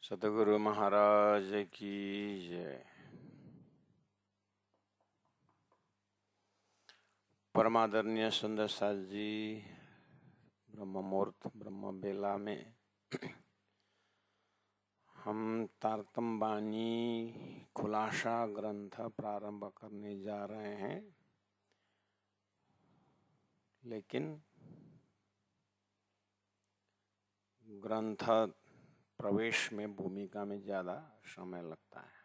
सतगुरु महाराज की जय। परमादरणीय सुंदर साथ जी ब्रह्म मुहूर्त ब्रह्म बेला में हम तारतम बानी खुलासा ग्रंथ प्रारंभ करने जा रहे हैं, लेकिन ग्रंथ प्रवेश में भूमिका में ज़्यादा समय लगता है।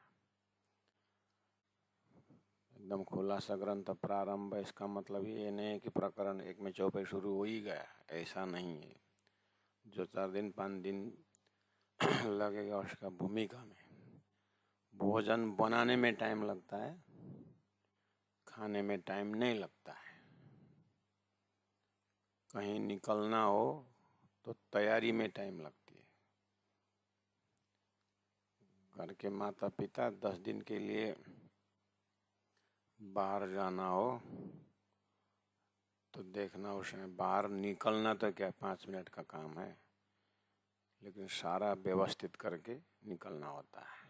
एकदम खुलासा ग्रंथ प्रारंभ, इसका मतलब ये नहीं है कि प्रकरण एक में चौपे शुरू हो ही गया, ऐसा नहीं है। जो 4 दिन 5 दिन लगेगा उसका भूमिका में। भोजन बनाने में टाइम लगता है, खाने में टाइम नहीं लगता है। कहीं निकलना हो तो तैयारी में टाइम लगती है। घर के माता पिता 10 दिन के लिए बाहर जाना हो तो देखना, उसमें बाहर निकलना तो क्या 5 मिनट का काम है, लेकिन सारा व्यवस्थित करके निकलना होता है।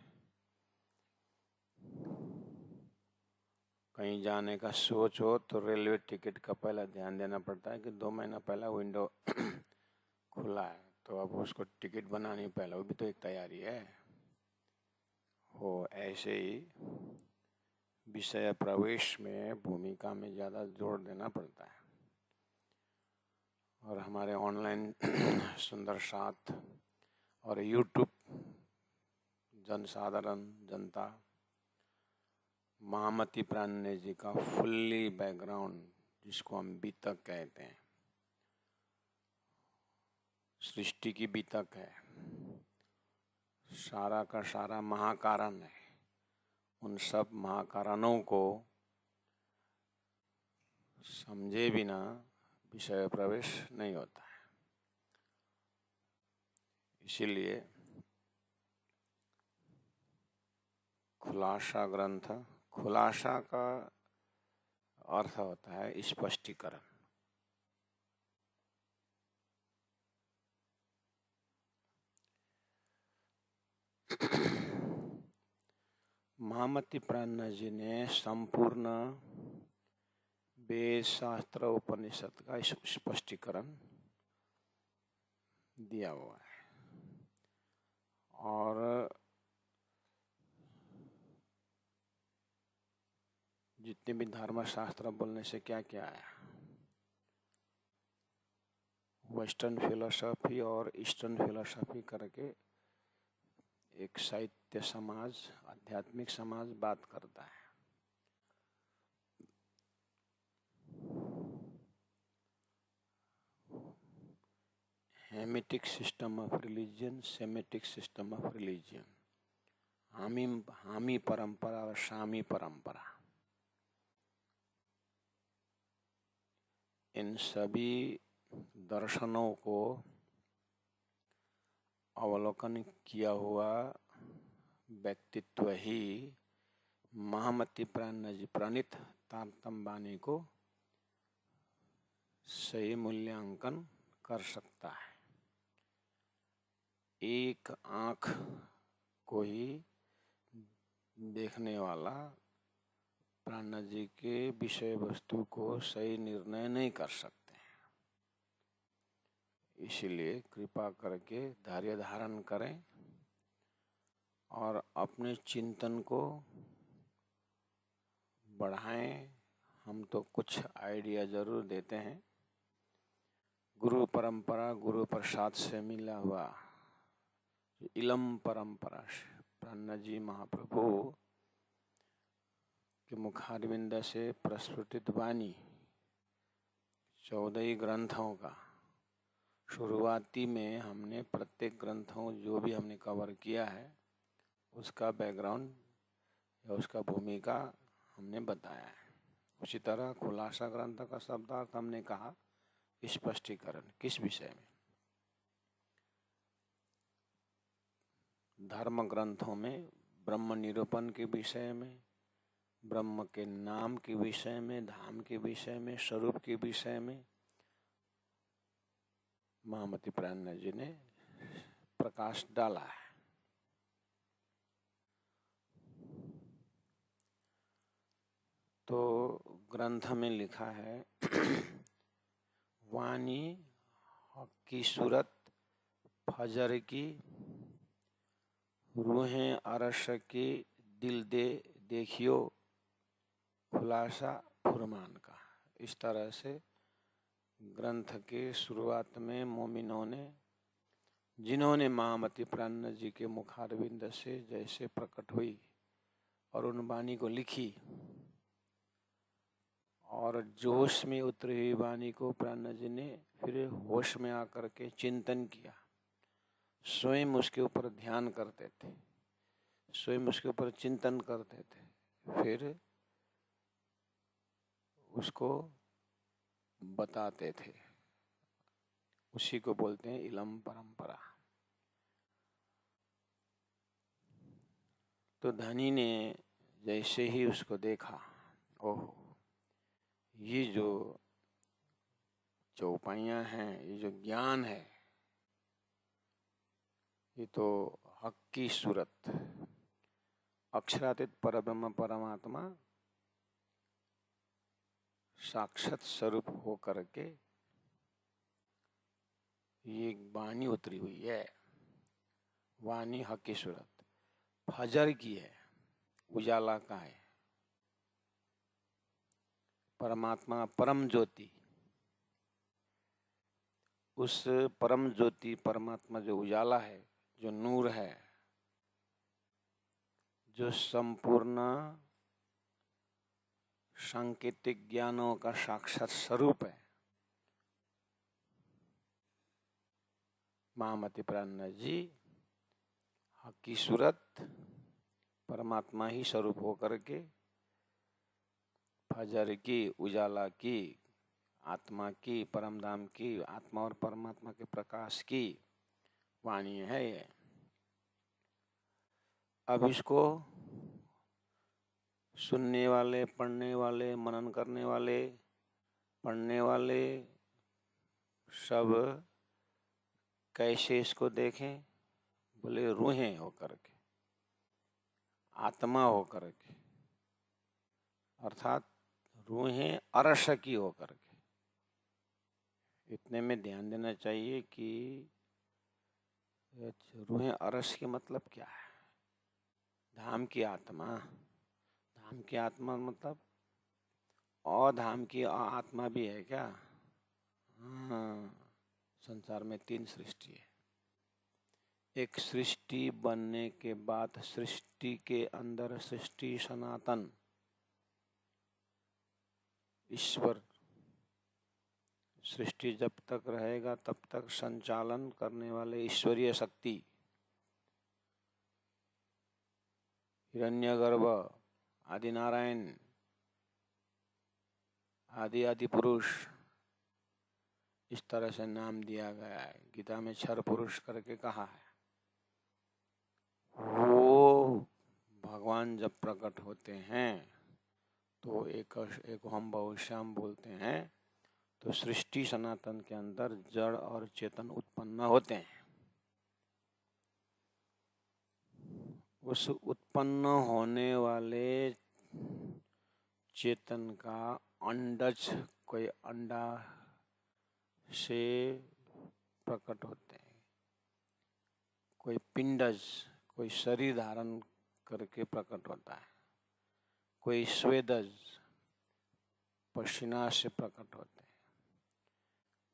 कहीं जाने का सोच हो तो रेलवे टिकट का पहले ध्यान देना पड़ता है कि 2 महीना पहले विंडो खुला है, तो अब उसको टिकट बनानी पहले, वो भी तो एक तैयारी है। हो ऐसे ही विषय प्रवेश में भूमिका में ज़्यादा जोर देना पड़ता है। और हमारे ऑनलाइन सुंदर साथ और यूट्यूब जनसाधारण जनता महामती प्राण जी का फुल्ली बैकग्राउंड, जिसको हम बीतक कहते हैं, सृष्टि की बीतक है, सारा का सारा महाकारण है। उन सब महाकारणों को समझे बिना विषय प्रवेश नहीं होता है। इसीलिए खुलासा ग्रंथ, खुलासा का अर्थ होता है स्पष्टीकरण। महामती प्राण जी ने संपूर्ण वेद शास्त्र उपनिषद का स्पष्टीकरण दिया हुआ है। और जितने भी धर्मशास्त्र बोलने से क्या क्या है, वेस्टर्न फिलोसॉफी और ईस्टर्न फिलोसॉफी करके एक साहित्य समाज, आध्यात्मिक समाज बात करता है। Hamitic system of religion, Semitic system of religion, हामी परंपरा और शामी परंपरा, इन सभी दर्शनों को अवलोकन किया हुआ व्यक्तित्व ही महामती प्राण जी प्रणीत तारतम बानी को सही मूल्यांकन कर सकता है। एक आंख को ही देखने वाला प्राण जी के विषय वस्तु को सही निर्णय नहीं कर सकते। इसीलिए कृपा करके धैर्य धारण करें और अपने चिंतन को बढ़ाएं। हम तो कुछ आइडिया जरूर देते हैं। गुरु परंपरा, गुरु प्रसाद से मिला हुआ इलम परंपरा, प्राण जी महाप्रभु के मुखारविंद से प्रस्फुटित वाणी 14 ग्रंथों का, शुरुआती में हमने प्रत्येक ग्रंथों जो भी हमने कवर किया है उसका बैकग्राउंड या उसका भूमिका हमने बताया है। उसी तरह खुलासा ग्रंथ का शब्दार्थ हमने कहा स्पष्टीकरण। किस विषय में? धर्म ग्रंथों में ब्रह्म निरूपण के विषय में, ब्रह्म के नाम के विषय में, धाम के विषय में, स्वरूप के विषय में महामती प्राण जी ने प्रकाश डाला है। तो ग्रंथ में लिखा है वाणी की सूरत फजर की, रूहें अरश की, दिल दे देखियो खुलासा फुरमान का। इस तरह से ग्रंथ के शुरुआत में मोमिनों ने, जिन्होंने महामति प्राण जी के मुखारविंद से जैसे प्रकट हुई और उन वाणी को लिखी, और जोश में उतरी हुई वाणी को प्राण जी ने फिर होश में आकर के चिंतन किया, स्वयं उसके ऊपर ध्यान करते थे, स्वयं उसके ऊपर चिंतन करते थे, फिर उसको बताते थे। उसी को बोलते हैं इलम परंपरा। तो धनी ने जैसे ही उसको देखा, ओह, ये जो चौपाइयाँ हैं, ये जो ज्ञान है, ये तो हक की सूरत, अक्षरातीत परब्रह्म परमात्मा साक्षात स्वरूप हो करके ये वाणी उतरी हुई है। वाणी हक की सूरत फजर की है, उजाला का है, परमात्मा परम ज्योति, उस परम ज्योति परमात्मा जो उजाला है, जो नूर है, जो संपूर्ण सांकेतिक ज्ञानों का साक्षात स्वरूप है, महामति प्राण जी हक की सूरत परमात्मा ही स्वरूप हो करके फजर की, उजाला की, आत्मा की, परमधाम की, आत्मा और परमात्मा के प्रकाश की वाणी है ये। अब इसको सुनने वाले, पढ़ने वाले, मनन करने वाले, पढ़ने वाले सब कैसे इसको देखें? बोले रूहें होकर के, आत्मा होकर के, अर्थात रूहें अरश की होकर के। इतने में ध्यान देना चाहिए कि रूहें अरश के मतलब क्या है? धाम की आत्मा, धाम की आत्मा मतलब और धाम की आत्मा भी है क्या? हाँ, संसार में 3 सृष्टि है। एक सृष्टि बनने के बाद सृष्टि के अंदर सृष्टि सनातन ईश्वर, सृष्टि जब तक रहेगा तब तक संचालन करने वाले ईश्वरीय शक्ति, हिरण्यगर्भ, आदि नारायण, आदि आदि पुरुष, इस तरह से नाम दिया गया है। गीता में क्षर पुरुष करके कहा है। वो भगवान जब प्रकट होते हैं तो एक हम बहुश्याम बोलते हैं, तो सृष्टि सनातन के अंदर जड़ और चेतन उत्पन्न होते हैं। उस उत्पन्न होने वाले चेतन का अंडज, कोई अंडा से प्रकट होते हैं, कोई पिंडज, कोई शरीर धारण करके प्रकट होता है, कोई स्वेदज, पसीना से प्रकट होते हैं,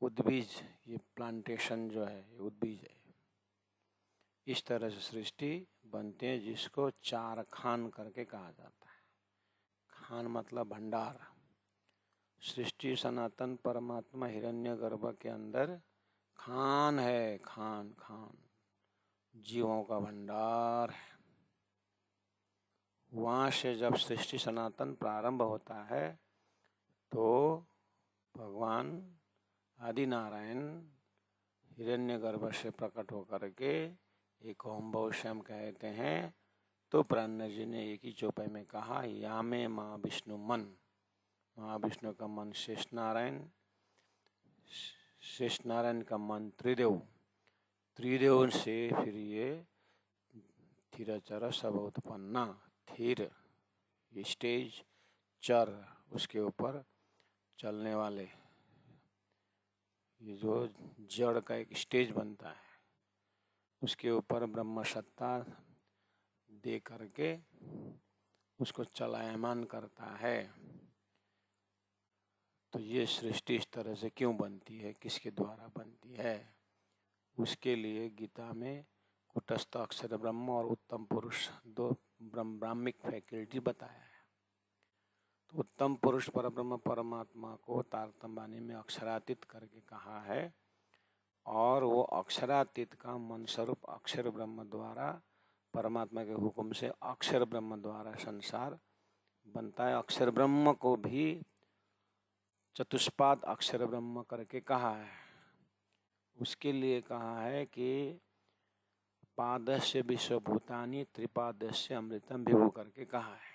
उद्बीज, ये प्लांटेशन जो है ये उद्बीज है। इस तरह से सृष्टि बनते हैं, जिसको 4 खान करके कहा जाता है। खान मतलब भंडार। सृष्टि सनातन परमात्मा हिरण्यगर्भ के अंदर खान है, खान खान जीवों का भंडार है। वहां से जब सृष्टि सनातन प्रारंभ होता है तो भगवान आदि नारायण हिरण्यगर्भ से प्रकट होकर के एक ओम बहुश्याम कहते हैं। तो प्राण जी ने एक ही चौपाई में कहा, या में माँ विष्णु मन, माँ विष्णु का मन शेष नारायण, शेष नारायण का मन त्रिदेव, त्रिदेव से फिर ये थिरचर सब उत्पन्ना, थिर ये स्टेज, चर, उसके ऊपर चलने वाले, ये जो जड़ का एक स्टेज बनता है, उसके ऊपर ब्रह्म सत्ता दे करके उसको चलायमान करता है। तो ये सृष्टि इस तरह से क्यों बनती है, किसके द्वारा बनती है, उसके लिए गीता में कुटस्थ अक्षर ब्रह्म और उत्तम पुरुष दो ब्राह्मिक फैकल्टी बताया है। तो उत्तम पुरुष परब्रह्म परमात्मा को तारतम्य में अक्षरातीत करके कहा है, और वो अक्षरातीत का मन स्वरूप अक्षर ब्रह्म द्वारा, परमात्मा के हुक्म से अक्षर ब्रह्म द्वारा संसार बनता है। अक्षर ब्रह्म को भी चतुष्पाद अक्षर ब्रह्म करके कहा है। उसके लिए कहा है कि पादस्य विश्वभूतानि त्रिपादस्य अमृतम विभु करके कहा है।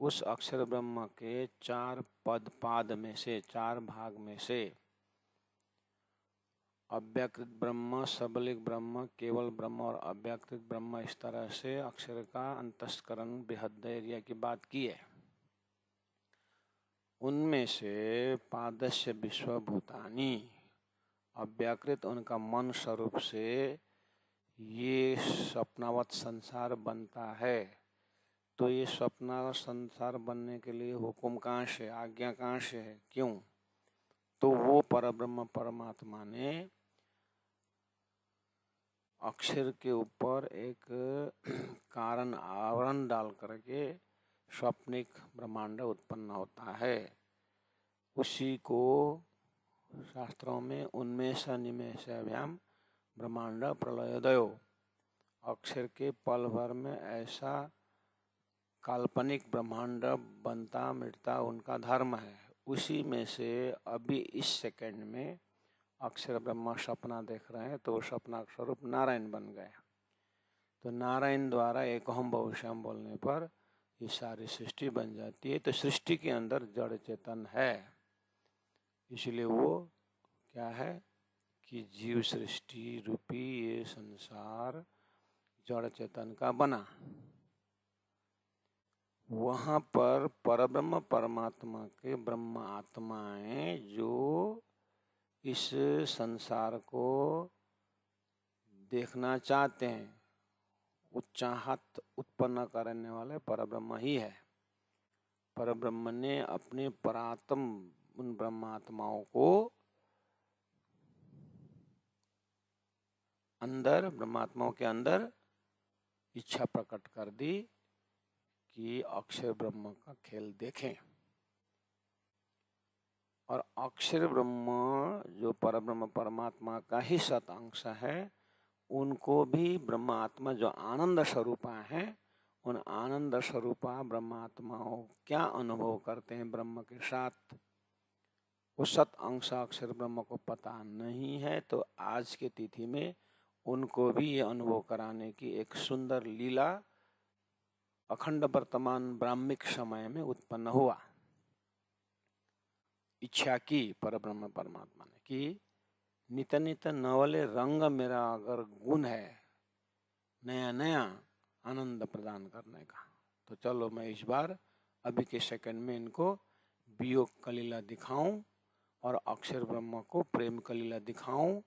उस अक्षर ब्रह्म के 4 पाद में से, 4 भाग में से अव्यकृत ब्रह्म, सबलिक ब्रह्म, केवल ब्रह्म और अव्यकृत ब्रह्म, इस तरह से अक्षर का अंतस्करण बृहद एरिया की बात की है। उनमें से पादस्य विश्वभूतानि अव्यकृत, उनका मन स्वरूप से ये स्वप्नावत संसार बनता है। तो ये स्वप्नावत संसार बनने के लिए हुक्म कहाँ से, आज्ञा कहाँ से है, क्यों? तो वो परब्रह्म परमात्मा ने अक्षर के ऊपर एक कारण आवरण डाल करके स्वप्निक ब्रह्मांड उत्पन्न होता है। उसी को शास्त्रों में उन्मेष निमेषाभ्याम ब्रह्मांड प्रलयोदयो, अक्षर के पल भर में ऐसा काल्पनिक ब्रह्मांड बनता मिटता उनका धर्म है। उसी में से अभी इस सेकंड में अक्षर ब्रह्म सपना देख रहे हैं, तो सपना स्वरूप नारायण बन गया। तो नारायण द्वारा एक हम बहुश्याम बोलने पर ये सारी सृष्टि बन जाती है। तो सृष्टि के अंदर जड़ चेतन है, इसलिए वो क्या है कि जीव सृष्टि रूपी ये संसार जड़ चेतन का बना। वहाँ पर परब्रह्म परमात्मा के ब्रह्म आत्माएं जो इस संसार को देखना चाहते हैं, उच्चाहत उत्पन्न करने वाले परब्रह्म ही है। परब्रह्म ने अपने परात्म उन ब्रह्मात्माओं को अंदर, ब्रह्मात्माओं के अंदर इच्छा प्रकट कर दी कि अक्षर ब्रह्म का खेल देखें। और अक्षर ब्रह्म जो परब्रह्म परमात्मा का ही सत अंश है, उनको भी ब्रह्मात्मा जो आनंद स्वरूपा है, उन आनंद स्वरूपा ब्रह्मात्माओं क्या अनुभव करते हैं ब्रह्म के साथ, उस सत अंश अक्षर ब्रह्म को पता नहीं है। तो आज के तिथि में उनको भी ये अनुभव कराने की एक सुंदर लीला अखंड वर्तमान ब्राह्मिक समय में उत्पन्न हुआ। इच्छा की परब्रह्म परमात्मा ने कि नित नित नवले रंग मेरा अगर गुण है नया नया आनंद प्रदान करने का, तो चलो मैं इस बार अभी के सेकंड में इनको वियोग कलीला दिखाऊं और अक्षर ब्रह्म को प्रेम कलीला दिखाऊं।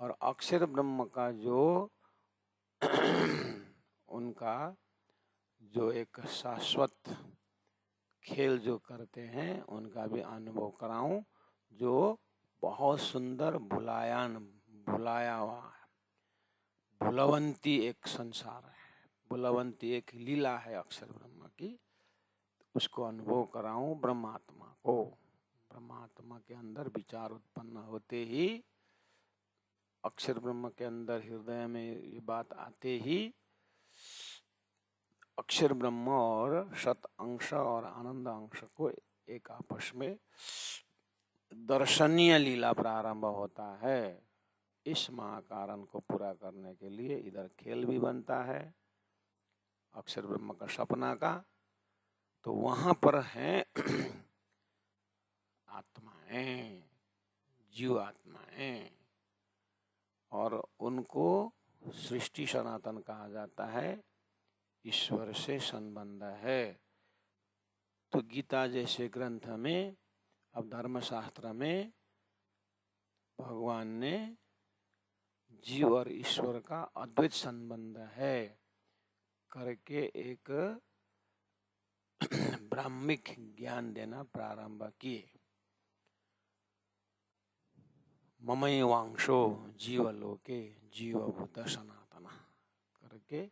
और अक्षर ब्रह्म का जो उनका जो एक शाश्वत खेल जो करते हैं उनका भी अनुभव कराऊं, जो बहुत सुंदर भुलाया हुआ है। भुलवंती एक संसार है, भुलवंती एक लीला है अक्षर ब्रह्म की, उसको अनुभव कराऊं ब्रह्मात्मा को। ब्रह्मात्मा के अंदर विचार उत्पन्न होते ही, अक्षर ब्रह्म के अंदर हृदय में ये बात आते ही अक्षर ब्रह्म और सत अंश और आनंद अंश को एक आपस में दर्शनीय लीला प्रारंभ होता है। इस महाकारण को पूरा करने के लिए इधर खेल भी बनता है अक्षर ब्रह्म का सपना का। तो वहां पर हैं आत्माएं, जीव आत्माएं, और उनको सृष्टि सनातन कहा जाता है। ईश्वर से संबंध है। तो गीता जैसे ग्रंथ में, अब धर्मशास्त्र में भगवान ने जीव और ईश्वर का अद्वैत संबंध है करके एक ब्राह्मिक ज्ञान देना प्रारंभ किए। ममैवांशो जीवलोके जीवभूत सनातन करके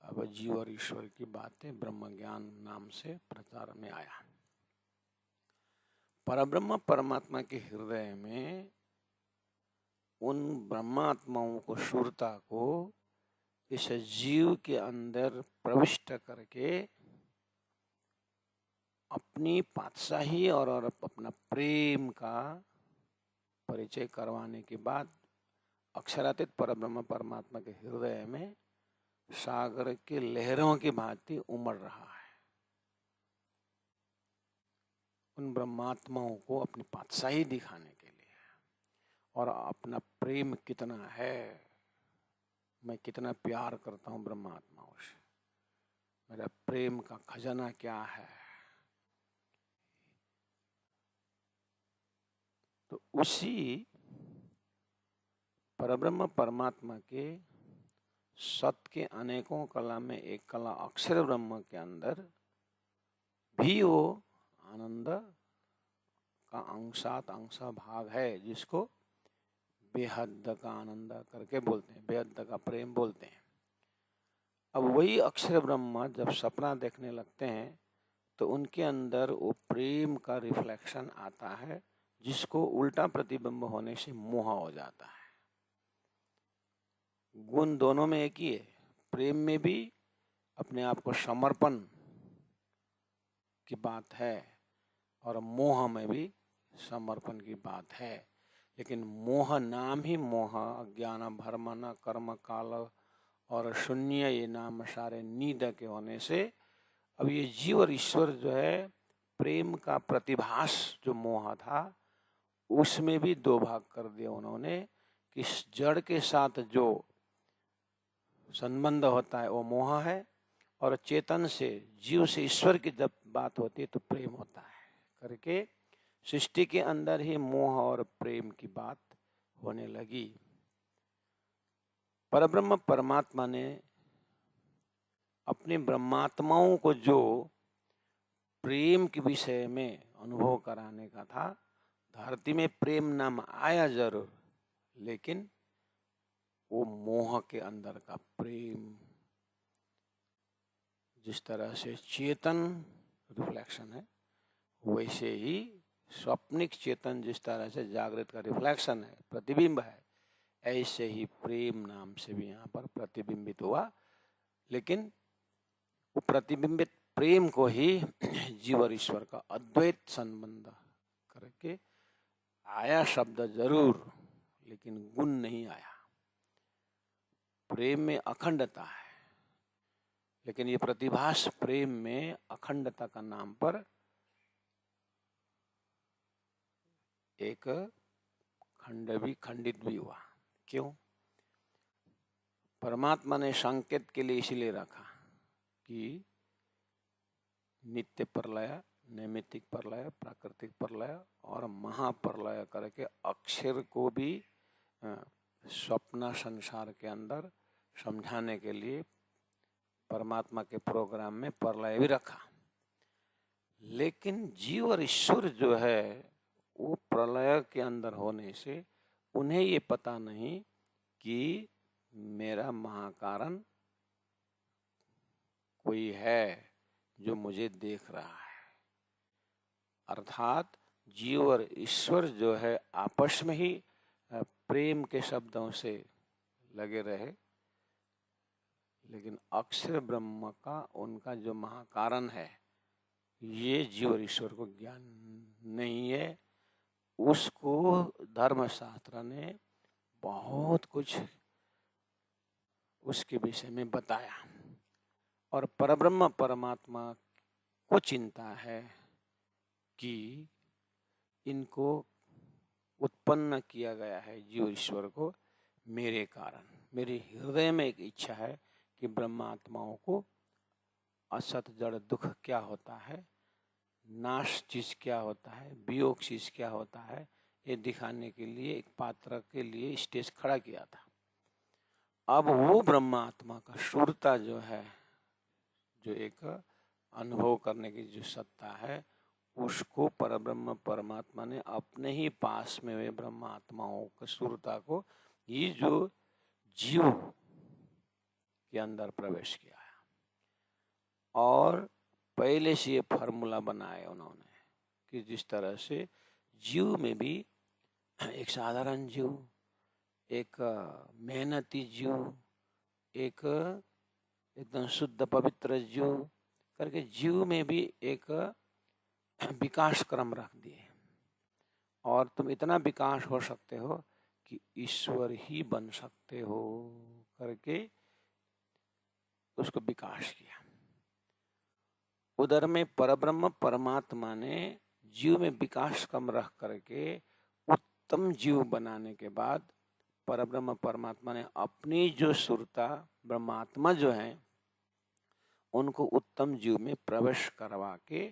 अब जीव और ईश्वर की बातें ब्रह्म ज्ञान नाम से प्रचार में आया। परब्रह्म परमात्मा के हृदय में उन ब्रह्मात्माओं को, शूरता को इस जीव के अंदर प्रविष्ट करके अपनी पातशाही और अपना प्रेम का परिचय करवाने के बाद अक्षरातीत परब्रह्म परमात्मा के हृदय में सागर के लहरों की भांति उमड़ रहा है। उन ब्रह्मात्माओं को अपनी पातशाही दिखाने के लिए और अपना प्रेम कितना है, मैं कितना प्यार करता हूँ ब्रह्मात्माओं से, मेरा प्रेम का खजाना क्या है, तो उसी परब्रह्म परमात्मा के सत के अनेकों कला में एक कला अक्षर ब्रह्म के अंदर भी वो आनंद का अंशा भाग है, जिसको बेहद का आनंद करके बोलते हैं, बेहद का प्रेम बोलते हैं। अब वही अक्षर ब्रह्म जब सपना देखने लगते हैं तो उनके अंदर वो प्रेम का रिफ्लेक्शन आता है, जिसको उल्टा प्रतिबिंब होने से मोह हो जाता है। गुण दोनों में एक ही है, प्रेम में भी अपने आप को समर्पण की बात है और मोह में भी समर्पण की बात है। लेकिन मोह नाम ही मोह, अज्ञान भरमन कर्म काल और शून्य ये नाम सारे नींद के होने से अब ये जीव और ईश्वर जो है प्रेम का प्रतिभास जो मोह था उसमें भी दो भाग कर दिया उन्होंने कि जड़ के साथ जो संबंध होता है वो मोह है और चेतन से, जीव से ईश्वर की जब बात होती है तो प्रेम होता है करके सृष्टि के अंदर ही मोह और प्रेम की बात होने लगी। परब्रह्म परमात्मा ने अपने ब्रह्मात्माओं को जो प्रेम के विषय में अनुभव कराने का था, धरती में प्रेम नाम आया जरूर, लेकिन वो मोह के अंदर का प्रेम, जिस तरह से चेतन रिफ्लेक्शन है वैसे ही स्वप्निक चेतन जिस तरह से जागृत का रिफ्लेक्शन है, प्रतिबिंब है, ऐसे ही प्रेम नाम से भी यहाँ पर प्रतिबिंबित हुआ। लेकिन वो प्रतिबिंबित प्रेम को ही जीव और ईश्वर का अद्वैत संबंध करके आया शब्द जरूर, लेकिन गुण नहीं आया। प्रेम में अखंडता है, लेकिन ये प्रतिभास प्रेम में अखंडता का नाम पर एक खंड भी खंडित भी हुआ। क्यों? परमात्मा ने संकेत के लिए इसलिए रखा कि नित्य प्रलय, नैमित्तिक प्रलय, प्राकृतिक प्रलय और महाप्रलय करके अक्षर को भी स्वप्न संसार के अंदर समझाने के लिए परमात्मा के प्रोग्राम में प्रलय भी रखा। लेकिन जीव और ईश्वर जो है वो प्रलय के अंदर होने से उन्हें ये पता नहीं कि मेरा महाकारण कोई है जो मुझे देख रहा है। अर्थात जीव और ईश्वर जो है आपस में ही प्रेम के शब्दों से लगे रहे, लेकिन अक्षर ब्रह्म का उनका जो महाकारण है ये जीव और ईश्वर को ज्ञान नहीं है। उसको धर्मशास्त्र ने बहुत कुछ उसके विषय में बताया और परब्रह्म परमात्मा को चिंता है कि इनको उत्पन्न किया गया है जीव ईश्वर को मेरे कारण। मेरे हृदय में एक इच्छा है कि ब्रह्मात्माओं को असत जड़ दुख क्या होता है नाश चीज क्या होता है, वियोग चीज क्या होता है, ये दिखाने के लिए एक पात्र के लिए स्टेज खड़ा किया था। अब वो ब्रह्मात्मा का शूरता जो है, जो एक अनुभव करने की जो सत्ता है, उसको परब्रह्म परमात्मा ने अपने ही पास में वे ब्रह्मात्माओं की शूरता को ये जो जीव के अंदर प्रवेश किया है। और पहले से ये फॉर्मूला बनाया उन्होंने कि जिस तरह से जीव में भी एक साधारण जीव, एक मेहनती जीव, एक एकदम शुद्ध पवित्र जीव करके जीव में भी एक विकास क्रम रख दिए। और तुम इतना विकास हो सकते हो कि ईश्वर ही बन सकते हो करके उसको विकास किया। उधर में परब्रह्म परमात्मा ने जीव में विकास कम रख करके उत्तम जीव बनाने के बाद परब्रह्म परमात्मा ने अपनी जो सुरता ब्रह्मात्मा जो है उनको उत्तम जीव में प्रवेश करवा के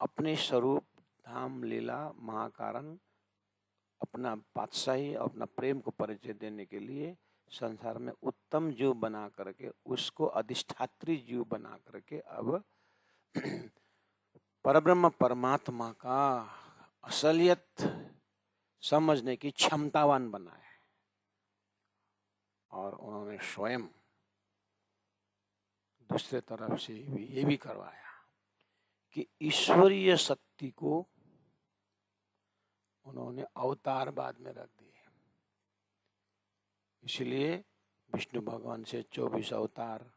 अपने स्वरूप धाम लीला महाकारण अपना पातशाही अपना प्रेम को परिचय देने के लिए संसार में उत्तम जीव बना करके उसको अधिष्ठात्री जीव बना करके अब परब्रह्म परमात्मा का असलियत समझने की क्षमतावान बनाया। और उन्होंने स्वयं दूसरे तरफ से भी ये भी करवाया कि ईश्वरीय शक्ति को उन्होंने अवतारवाद में रख दिए। इसलिए विष्णु भगवान से 24 अवतार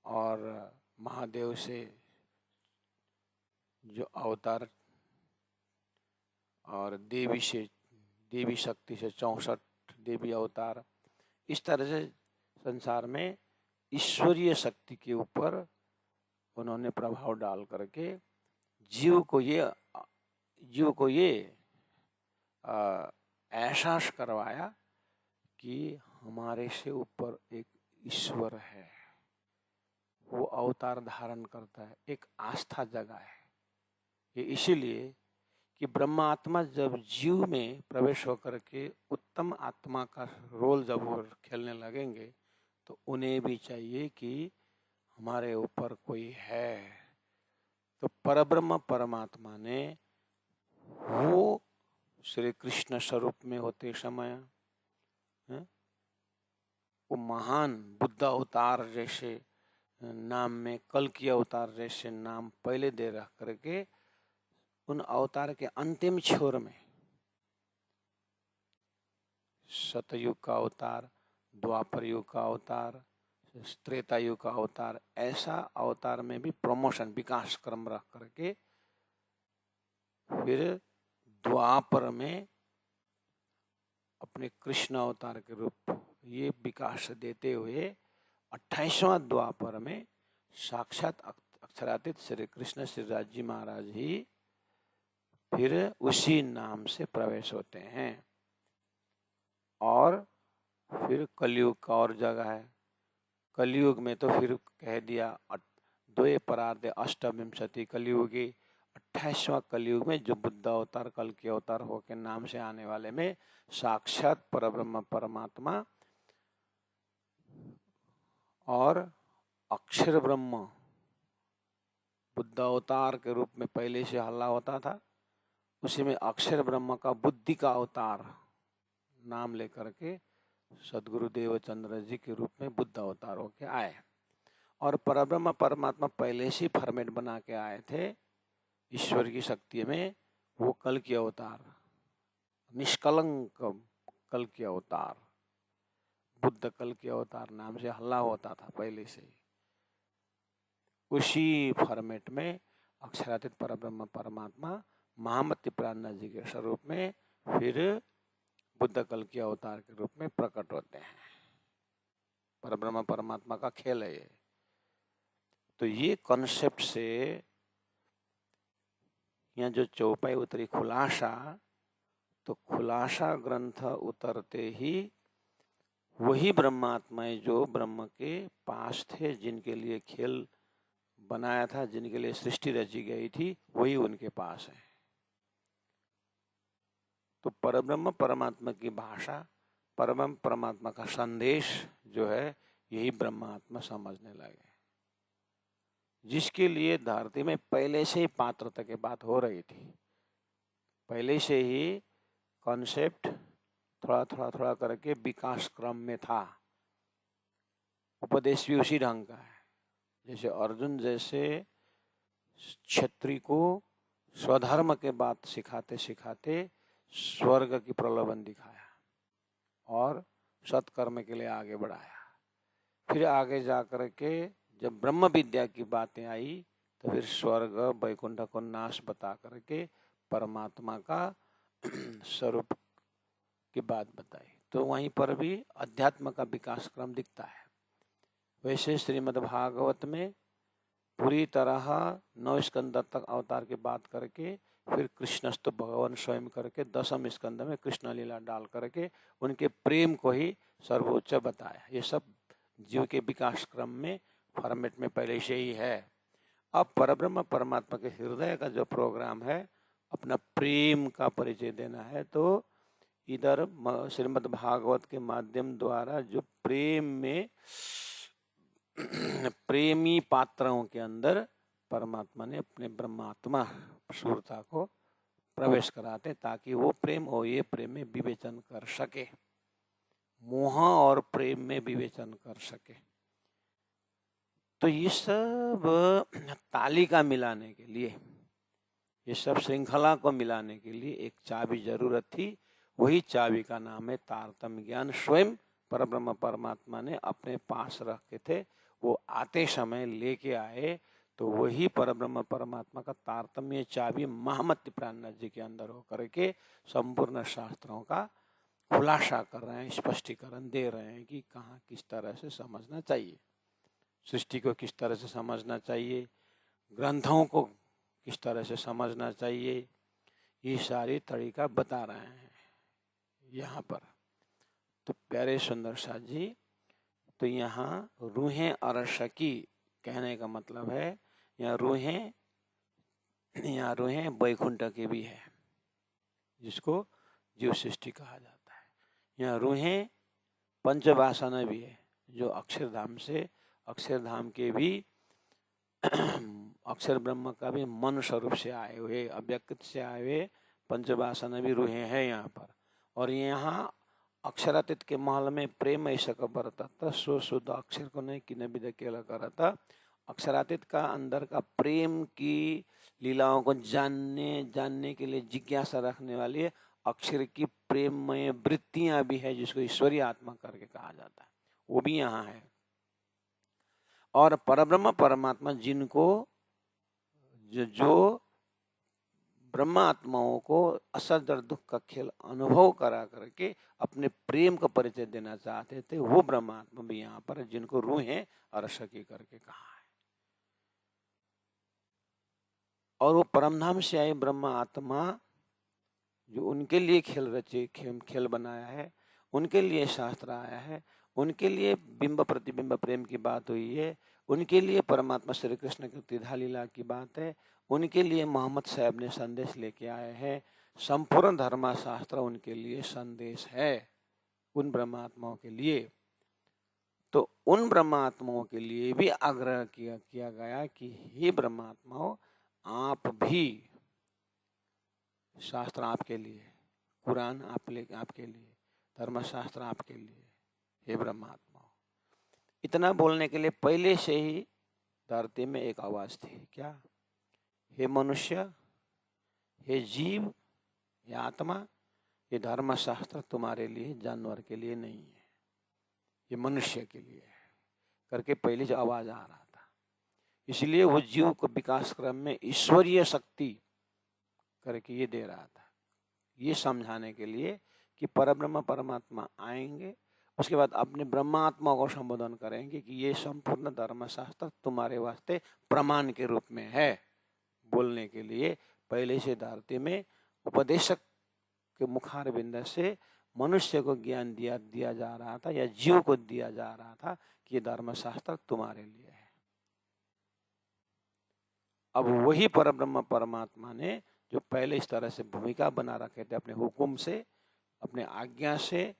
और महादेव से जो अवतार और देवी शक्ति से 64 देवी अवतार, इस तरह से संसार में ईश्वरीय शक्ति के ऊपर उन्होंने प्रभाव डाल करके जीव को ये एहसास करवाया कि हमारे से ऊपर एक ईश्वर है, वो अवतार धारण करता है, एक आस्था जगा है। ये इसीलिए कि ब्रह्मात्मा जब जीव में प्रवेश होकर के उत्तम आत्मा का रोल जब वो खेलने लगेंगे तो उन्हें भी चाहिए कि हमारे ऊपर कोई है। तो परब्रह्म परमात्मा ने वो श्री कृष्ण स्वरूप में होते समय वो महान बुद्ध अवतार जैसे नाम में कल्कि अवतार जैसे नाम पहले दे रख करके उन अवतार के अंतिम छोर में सतयुग का अवतार, द्वापर युग का अवतार, त्रेता युग का अवतार, ऐसा अवतार में भी प्रमोशन विकास क्रम रख करके फिर द्वापर में अपने कृष्ण अवतार के रूप ये विकास देते हुए 28वां द्वापर में साक्षात अक्षरातीत श्री कृष्ण श्री राज जी महाराज ही फिर उसी नाम से प्रवेश होते हैं। और फिर कलयुग का और जगह है। कलयुग में तो फिर कह दिया द्वे परार्धे अष्टविंशति कलयुगी, 28वां कलयुग में जो बुद्ध अवतार कल के अवतार होके नाम से आने वाले में साक्षात परब्रह्म परमात्मा और अक्षर ब्रह्म बुद्ध अवतार के रूप में पहले से हल्ला होता था, उसी में अक्षर ब्रह्म का बुद्धि का अवतार नाम लेकर के सदगुरु देवचंद्र जी के रूप में बुद्ध अवतार होके आए। और परब्रह्म परमात्मा पहले से फॉर्मेट बना के आए थे ईश्वर की शक्ति में, वो कल की अवतार निष्कलंक कल की अवतार बुद्ध कल की अवतार नाम से हल्ला होता था पहले से। उसी फॉर्मेट में अक्षरातीत परब्रह्म परमात्मा महामती प्राणनाथ जी के स्वरूप में फिर बुद्ध कल के अवतार के रूप में प्रकट होते हैं। परब्रह्म परमात्मा का खेल है ये। तो ये कॉन्सेप्ट से यहाँ जो चौपाई उतरी खुलासा, तो खुलासा ग्रंथ उतरते ही वही ब्रह्मात्माएं जो ब्रह्म के पास थे, जिनके लिए खेल बनाया था, जिनके लिए सृष्टि रची गई थी, वही उनके पास है। तो परब्रह्म परमात्मा की भाषा, परब्रह्म परमात्मा का संदेश जो है, यही ब्रह्मात्मा समझने लगे, जिसके लिए धरती में पहले से ही पात्रता की बात हो रही थी। पहले से ही कॉन्सेप्ट थोड़ा थोड़ा थोड़ा करके विकास क्रम में था। उपदेश भी उसी ढंग का है। जैसे अर्जुन जैसे क्षत्रिय को स्वधर्म के बात सिखाते सिखाते स्वर्ग की प्रलोभन दिखाया और सत्कर्म के लिए आगे बढ़ाया। फिर आगे जाकर के जब ब्रह्म विद्या की बातें आई तो फिर स्वर्ग वैकुंठ को नाश बता करके परमात्मा का स्वरूप की बात बताई। तो वहीं पर भी अध्यात्म का विकास क्रम दिखता है। वैसे श्रीमद् भागवत में पूरी तरह 9 स्कंद तक अवतार की बात करके फिर कृष्णस्तु भगवान स्वयं करके 10वें स्कंद में कृष्ण लीला डाल करके उनके प्रेम को ही सर्वोच्च बताया। ये सब जीव के विकास क्रम में फॉर्मेट में पहले से ही है। अब परब्रह्म परमात्मा के हृदय का जो प्रोग्राम है, अपना प्रेम का परिचय देना है, तो इधर श्रीमद् भागवत के माध्यम द्वारा जो प्रेम में प्रेमी पात्रों के अंदर परमात्मा ने अपने ब्रह्मात्मा सूरता को प्रवेश कराते, ताकि वो प्रेम और ये प्रेम में विवेचन कर सके, मोह और प्रेम में विवेचन कर सके। तो ये सब तालिका मिलाने के लिए, ये सब श्रृंखला को मिलाने के लिए एक चाबी जरूरत थी। वही चाबी का नाम है तारतम्य ज्ञान। स्वयं परब्रह्म परमात्मा ने अपने पास रखे थे, वो आते समय लेके आए। तो वही परब्रह्म परमात्मा का तारतम्य चाबी महामती प्राणनाथ जी के अंदर होकर के संपूर्ण शास्त्रों का खुलासा कर रहे हैं, स्पष्टीकरण दे रहे हैं कि कहाँ किस तरह से समझना चाहिए, सृष्टि को किस तरह से समझना चाहिए, ग्रंथों को किस तरह से समझना चाहिए। ये सारी तरीका बता रहे हैं यहाँ पर। तो प्यारे सुंदर साथ जी, तो यहाँ रूहें अरशकी कहने का मतलब है, यहाँ रूहें वैकुंठ की भी है, जिसको जीव सृष्टि कहा जाता है। यहाँ रूहें पंचवासना भी है, जो अक्षरधाम के भी अक्षर ब्रह्म का भी मन स्वरूप से आए हुए, अव्यक्त से आए हुए पंचवासना भी रूहें हैं यहाँ पर। और यहाँ अक्षरातीत के महल में प्रेम ऐसा बरता सो शुद्ध अक्षर को नहीं किन विद केला करता। अक्षरातीत का अंदर का प्रेम की लीलाओं को जानने के लिए जिज्ञासा रखने वाली अक्षर की प्रेममय वृत्तियां भी है, जिसको ईश्वरीय आत्मा करके कहा जाता है, वो भी यहाँ है। और परब्रह्म परमात्मा जिनको जो ब्रह्म आत्माओं को असद और दुख का खेल अनुभव करा करके अपने प्रेम का परिचय देना चाहते थे, वो ब्रह्म आत्मा भी यहाँ पर है, जिनको रूहें अरशकी करके कहा है। और वो परमधाम से आए ब्रह्म आत्मा जो उनके लिए खेल बनाया है, उनके लिए शास्त्र आया है, उनके लिए बिंब प्रतिबिंब प्रेम की बात हुई है, उनके लिए परमात्मा श्री कृष्ण की त्रिधा लीला की बात है, उनके लिए मोहम्मद साहब ने संदेश लेके आए हैं। संपूर्ण धर्मशास्त्र उनके लिए संदेश है, उन ब्रह्मात्माओं के लिए। तो उन ब्रह्मात्माओं के लिए भी आग्रह किया गया कि हे ब्रह्मात्माओं, आप भी, शास्त्र आपके लिए, कुरान आपके लिए, धर्मशास्त्र आपके लिए, हे ब्रह्मात्माओं। इतना बोलने के लिए पहले से ही धरती में एक आवाज थी, क्या? हे मनुष्य, हे जीव, हे आत्मा, ये धर्मशास्त्र तुम्हारे लिए, जानवर के लिए नहीं है, ये मनुष्य के लिए है करके पहले जो आवाज आ रहा था। इसलिए वो जीव को विकास क्रम में ईश्वरीय शक्ति करके ये दे रहा था, ये समझाने के लिए कि परब्रह्म परमात्मा आएंगे, उसके बाद अपने ब्रह्मात्मा को संबोधन करेंगे कि ये संपूर्ण धर्मशास्त्र तुम्हारे वास्ते प्रमाण के रूप में है। बोलने के लिए पहले से धरती में उपदेशक के मुखार बिंद से मनुष्य को ज्ञान दिया जा रहा था, या जीव को दिया जा रहा था कि ये धर्मशास्त्र तुम्हारे लिए है। अब वही परब्रह्म परमात्मा ने जो पहले इस तरह से भूमिका बना रखे थे, अपने हुक्म से, अपने आज्ञा से,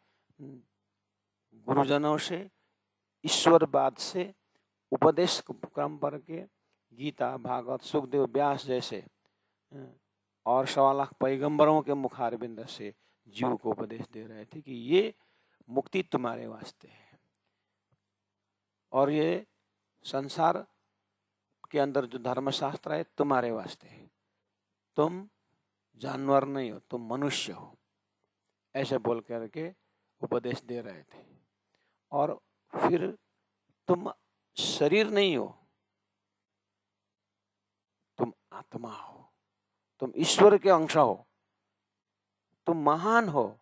गुरुजनों से, ईश्वरवाद से, उपदेश क्रम पर के गीता, भागवत, सुखदेव, व्यास जैसे और 1.25 लाख पैगंबरों के मुखारबिंद से जीव को उपदेश दे रहे थे कि ये मुक्ति तुम्हारे वास्ते है और ये संसार के अंदर जो धर्मशास्त्र है तुम्हारे वास्ते है, तुम जानवर नहीं हो, तुम मनुष्य हो, ऐसे बोल करके उपदेश दे रहे थे। और फिर तुम शरीर नहीं हो, तुम आत्मा हो, तुम ईश्वर के अंश हो, तुम महान हो,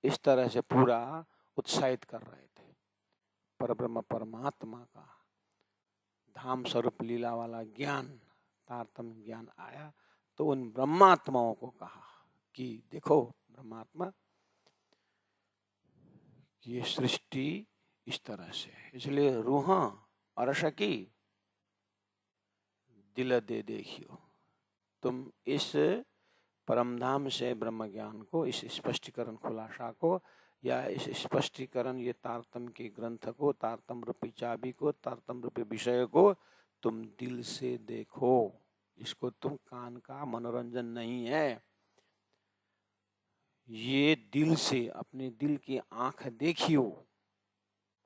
इस तरह से पूरा उत्साहित कर रहे थे। परब्रह्म परमात्मा का धाम स्वरूप लीला वाला ज्ञान, तारतम्य ज्ञान आया तो उन ब्रह्मात्माओं को कहा कि देखो ब्रह्मात्मा, ये सृष्टि इस तरह से है, इसलिए रूह अर्श की दिल दे देखियो। तुम इस परमधाम से ब्रह्म ज्ञान को, इस स्पष्टीकरण खुलासा को, या इस स्पष्टीकरण ये तारतम्य के ग्रंथ को, तारतम्य रूपी चाबी को, तारतम्य रूपी विषय को तुम दिल से देखो। इसको तुम कान का मनोरंजन नहीं है, ये दिल से, अपने दिल की आंख देखियो।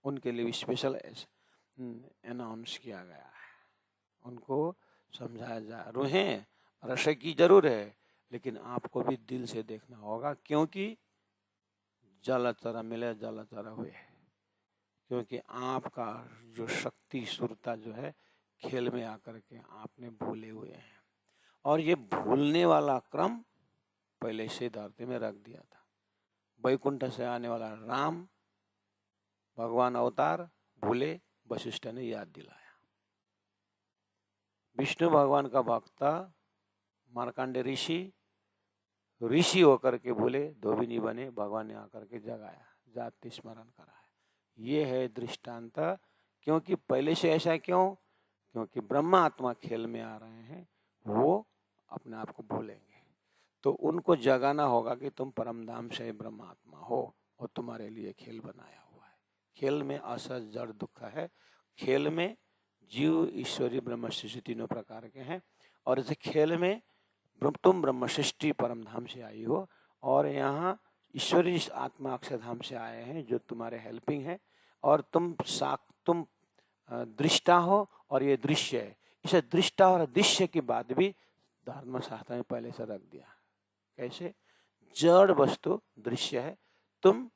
उनके लिए स्पेशल अनाउंस किया गया है, उनको समझाया जा। रूहें रस की जरूर है, लेकिन आपको भी दिल से देखना होगा, क्योंकि जलचर मिले जलचर हुए, क्योंकि आपका जो शक्ति सुरता जो है खेल में आकर के आपने भूले हुए हैं। और ये भूलने वाला क्रम पहले से धरती में रख दिया था। वैकुंठ से आने वाला राम भगवान अवतार भूले, वशिष्ठ ने याद दिलाया। विष्णु भगवान का भक्त मार्कंडे ऋषि होकर के भूले, धोबिनी बने, भगवान ने आकर के जगाया, जाति स्मरण कराया। ये है दृष्टांत। क्योंकि पहले से ऐसा क्यों? क्योंकि ब्रह्मा आत्मा खेल में आ रहे हैं, वो अपने आप को भूलेंगे, तो उनको जगाना होगा कि तुम परमधाम से ब्रह्मात्मा हो और तुम्हारे लिए खेल बनाया हुआ है। खेल में असत जड़ दुख है। खेल में जीव ईश्वरी ब्रह्म सृष्टि तीनों प्रकार के हैं, और इस खेल में तुम ब्रह्म सृष्टि परमधाम से आई हो, और यहाँ ईश्वरी आत्मा अक्षरधाम से आए हैं जो तुम्हारे हेल्पिंग है, और तुम दृष्टा हो और ये दृश्य है। इसे दृष्टा और दृश्य की बात भी धर्मशास्त्र में पहले से रख दिया। कैसे? जड़ वस्तु दृश्य है, तुम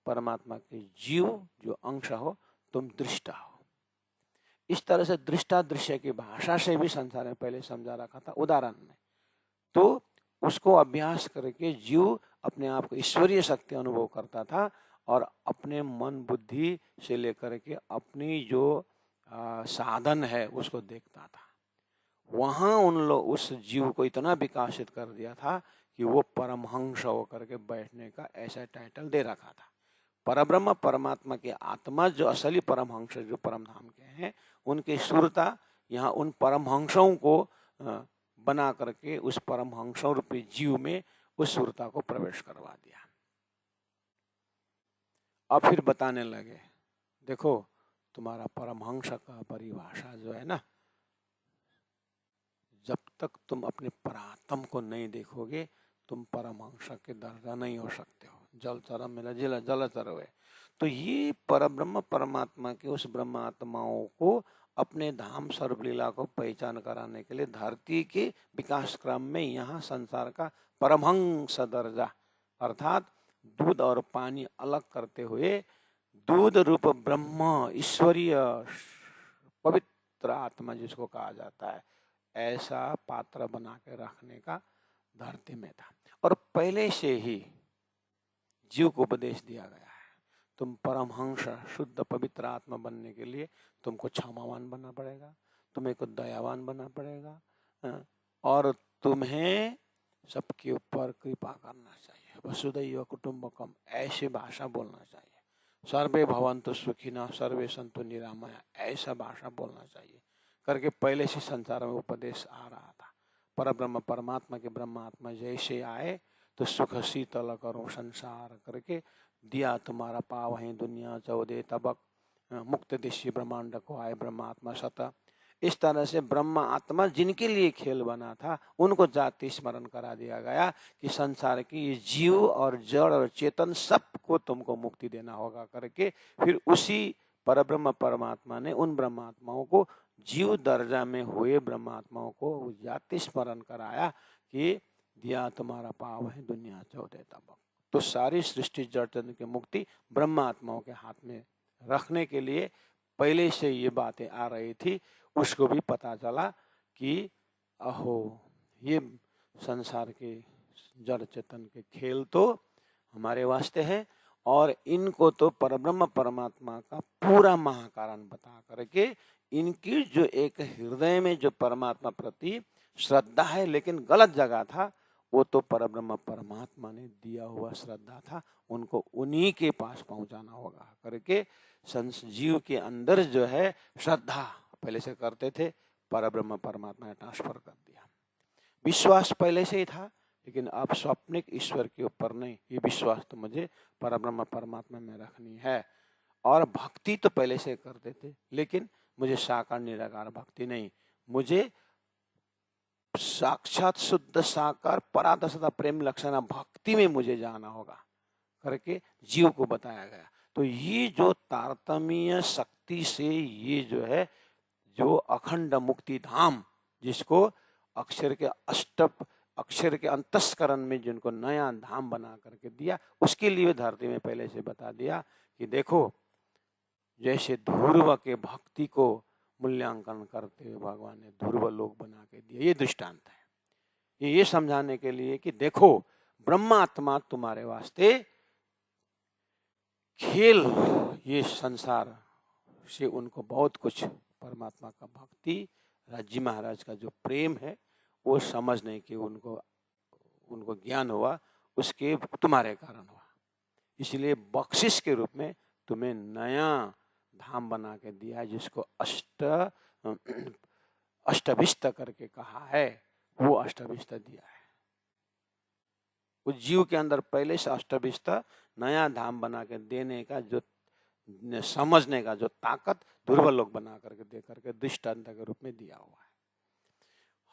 परमात्मा के जीव जो अंश हो, तुम दृष्टा हो। इस तरह से दृष्टा दृश्य की भाषा से भी संसार में पहले समझा रखा था उदाहरण में, तो उसको अभ्यास करके जीव अपने आप को ईश्वरीय शक्ति अनुभव करता था, और अपने मन बुद्धि से लेकर के अपनी जो साधन है उसको देखता था। वहां उस जीव को इतना विकसित कर दिया था कि वो परमहंस होकर के बैठने का ऐसा टाइटल दे रखा था। परब्रह्म परमात्मा के आत्मा जो असली परमहंस जो परमधाम के हैं, उनकी सुरता यहाँ उन परमहंसों को बना करके उस परमहंसों रूपी जीव में उस सुरता को प्रवेश करवा दिया। अब फिर बताने लगे, देखो तुम्हारा परमहंस का परिभाषा जो है ना, जब तक तुम अपने परात्म को नहीं देखोगे, तुम परमहंस के दर्जा नहीं हो सकते हो। जलचर मिला जलचर हुए। तो ये परब्रह्म परमात्मा के उस ब्रह्मात्माओं को अपने धाम स्वरूप लीला को पहचान कराने के लिए धरती के विकास क्रम में यहाँ संसार का परमहंस दर्जा, अर्थात दूध और पानी अलग करते हुए दूध रूप ब्रह्म ईश्वरीय पवित्र आत्मा जिसको कहा जाता है, ऐसा पात्र बना के रखने का धरती में था। और पहले से ही जीव को उपदेश दिया गया है, तुम परमहंस शुद्ध पवित्र आत्मा बनने के लिए तुमको क्षमावान बनना पड़ेगा, तुम्हें को दयावान बनना पड़ेगा, और तुम्हें सबके ऊपर कृपा करना चाहिए। वसुधैव कुटुंबकम ऐसी भाषा बोलना चाहिए। सर्वे भवन्तु सुखिनः सर्वे सन्तु निरामया ऐसा भाषा बोलना चाहिए। करके पहले से संसार में उपदेश आ रहा था। परब्रह्म परमात्मा के ब्रह्मात्मा जैसे आए तो सुख शीतल करो संसार करके दिया तुम्हारा पाव है दुनिया 14 तबक मुक्त देशी ब्रह्मांड को आए ब्रह्मात्मा सत। इस तरह से ब्रह्म आत्मा जिनके लिए खेल बना था उनको जाति स्मरण करा दिया गया कि संसार की जीव और जड़ और चेतन सबको तुमको मुक्ति देना होगा करके फिर उसी परब्रह्म परमात्मा ने उन ब्रह्मात्माओं को जीव दर्जा में हुए ब्रह्मात्माओं को जाति स्मरण कराया कि दिया तुम्हारा पाव है दुनिया 14 तबक। तो सारी सृष्टि जड़ चेतन की मुक्ति ब्रह्मात्माओं के हाथ में रखने के लिए पहले से ये बातें आ रही थी। उसको भी पता चला कि अहो ये संसार के जड़ चेतन के खेल तो हमारे वास्ते है और इनको तो परब्रह्म परमात्मा का पूरा महाकारण बता करके इनकी जो एक हृदय में जो परमात्मा प्रति श्रद्धा है लेकिन गलत जगह था, वो तो परब्रह्म परमात्मा ने दिया हुआ श्रद्धा था, उनको उन्हीं के पास पहुंचाना होगा करके जीव के अंदर जो है श्रद्धा पहले से करते थे, परब्रह्म परमात्मा ने ट्रांसफर कर दिया। विश्वास पहले से ही था लेकिन अब स्वप्निक ईश्वर के ऊपर नहीं, ये विश्वास तो मुझे परब्रह्म परमात्मा में रखनी है। और भक्ति तो पहले से करते थे लेकिन मुझे साकार निराकार भक्ति नहीं, मुझे साक्षात शुद्ध साकार परादशता प्रेम लक्षणा भक्ति में मुझे जाना होगा करके जीव को बताया गया। तो ये जो तारतम्य शक्ति से ये जो है जो अखंड मुक्ति धाम जिसको अक्षर के अंतस्करण में जिनको नया धाम बना करके दिया, उसके लिए धरती में पहले से बता दिया कि देखो जैसे ध्रुव के भक्ति को मूल्यांकन करते हुए भगवान ने ध्रुव लोक बना के दिया। ये दृष्टांत है, ये समझाने के लिए कि देखो ब्रह्मात्मा तुम्हारे वास्ते खेल, ये संसार से उनको बहुत कुछ परमात्मा का भक्ति, राज्य महाराज का जो प्रेम है वो समझने के उनको ज्ञान हुआ, उसके तुम्हारे कारण हुआ। इसलिए बख्शिश के रूप में तुम्हें नया धाम बना के दिया है जिसको अष्टभिष्ट करके कहा है, वो अष्टभिष्ट दिया है। उस जीव के अंदर पहले से अष्टभिष्ट नया धाम बना के देने का जो समझने का जो ताकत दुर्बल लोग बना करके दे करके दृष्टांत के रूप में दिया हुआ है।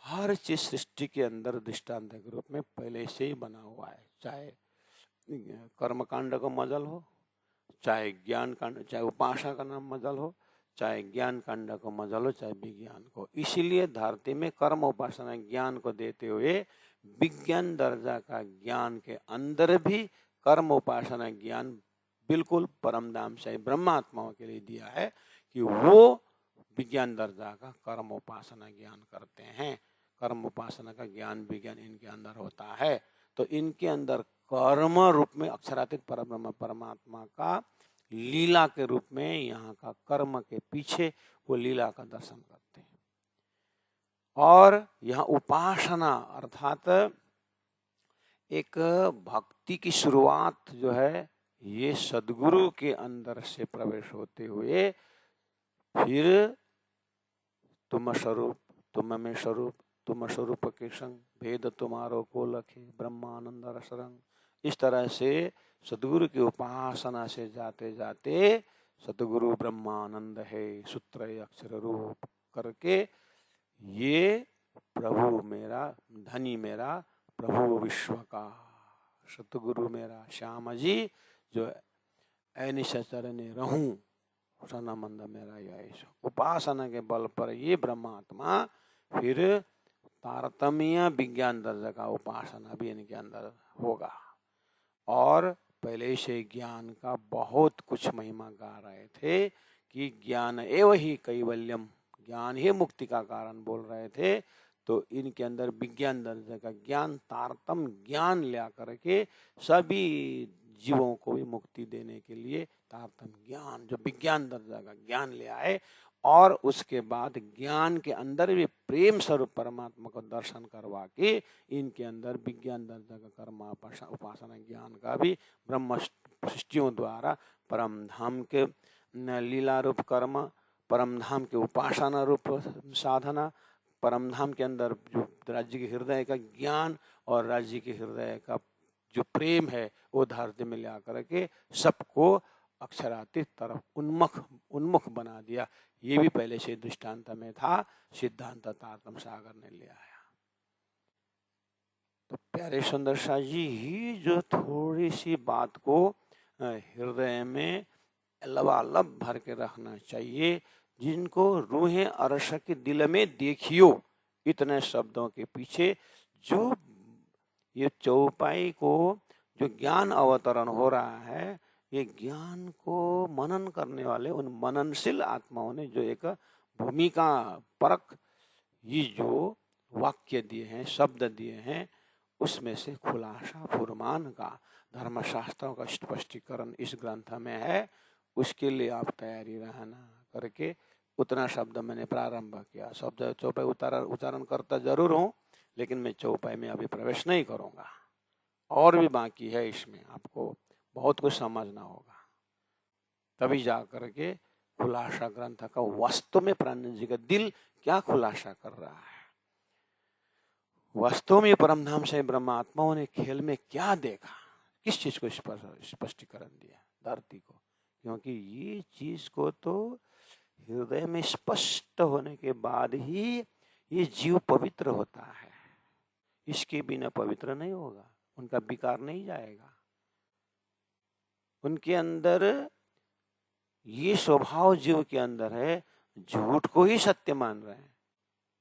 हर चीज सृष्टि के अंदर दृष्टांत के रूप में पहले से ही बना हुआ है, चाहे कर्म कांड का मजल हो, चाहे ज्ञान कांड, चाहे उपासना का नाम मजल हो, चाहे ज्ञान कांड को मजल हो, चाहे विज्ञान को। इसीलिए धरती में कर्म उपासना ज्ञान को देते हुए विज्ञान दर्जा का ज्ञान के अंदर भी कर्म उपासना ज्ञान बिल्कुल परम धाम से ब्रह्मात्माओं के लिए दिया है कि वो विज्ञान दर्जा का कर्म उपासना ज्ञान करते हैं। कर्म उपासना का ज्ञान विज्ञान इनके अंदर होता है, तो इनके अंदर कर्म रूप में अक्षरातीत परब्रह्म परमात्मा का लीला के रूप में यहाँ का कर्म के पीछे वो लीला का दर्शन करते हैं। और यहाँ उपासना अर्थात एक भक्ति की शुरुआत जो है ये सद्गुरु के अंदर से प्रवेश होते हुए फिर तुम स्वरूप, तुम में स्वरूप, तुम स्वरूप के संग भेद तुम्हारो को लखे ब्रह्मानंद रसरंग, इस तरह से सद्गुरु की उपासना से जाते जाते सद्गुरु ब्रह्मानंद है सूत्र अक्षर रूप करके ये प्रभु मेरा धनी मेरा प्रभु विश्व का सतगुरु मेरा श्याम जी जो ऐनी चरण रहूं सनामंद मेरा यश। उपासना के बल पर ये ब्रह्मात्मा फिर तारतम्य विज्ञान दर्जा का उपासना भी इनके अंदर होगा। और पहले से ज्ञान का बहुत कुछ महिमा गा रहे थे कि ज्ञान एवं ही कैवल्यम, ज्ञान ही मुक्ति का कारण बोल रहे थे। तो इनके अंदर विज्ञान दर्जा का ज्ञान तारतम ज्ञान लिया करके सभी जीवों को भी मुक्ति देने के लिए तारतम ज्ञान जो विज्ञान दर्जा का ज्ञान ले आए और उसके बाद ज्ञान के अंदर भी प्रेम स्वरूप परमात्मा को दर्शन करवा के इनके अंदर विज्ञान दर्जा का कर्म उपासना ज्ञान का भी ब्रह्म सृष्टियों द्वारा परम धाम के लीला रूप कर्म परमधाम के उपासना रूप साधना, परमधाम के अंदर जो राज्य के हृदय का ज्ञान और राज्य के हृदय का जो प्रेम है वो धरती में ले आकर के सबको अक्षरातीत तरफ उन्मुख बना दिया। ये भी पहले से दृष्टांत में था, सिद्धांत तारतम्य सागर ने ले आया। तो प्यारे सुंदर शाह जी ही जो थोड़ी सी बात को हृदय में लबालब भर के रखना चाहिए, जिनको रूहें अरश के दिल में देखियो, इतने शब्दों के पीछे जो ये चौपाई को जो ज्ञान अवतरण हो रहा है, ये ज्ञान को मनन करने वाले उन मननशील आत्माओं ने जो एक भूमिका परक ये जो वाक्य दिए हैं, शब्द दिए हैं, उसमें से खुलासा फुरमान का धर्मशास्त्रों का स्पष्टीकरण इस ग्रंथ में है। उसके लिए आप तैयारी रहना करके उतना शब्द मैंने प्रारंभ किया। शब्द चौपाई उच्चारण करता जरूर हूँ, लेकिन मैं चौपाई में अभी प्रवेश नहीं करूँगा। और भी बाकी है, इसमें आपको बहुत कुछ समझना होगा, तभी जा करके खुलासा ग्रंथ का वास्तव में प्राण जी का दिल क्या खुलासा कर रहा है, वास्तव में परमधाम से ब्रह्मात्माओं ने खेल में क्या देखा, किस चीज को स्पष्टीकरण दिया धरती को। क्योंकि ये चीज को तो हृदय में स्पष्ट होने के बाद ही ये जीव पवित्र होता है, इसके बिना पवित्र नहीं होगा, उनका विकार नहीं जाएगा। उनके अंदर ये स्वभाव जीव के अंदर है, झूठ को ही सत्य मान रहे हैं,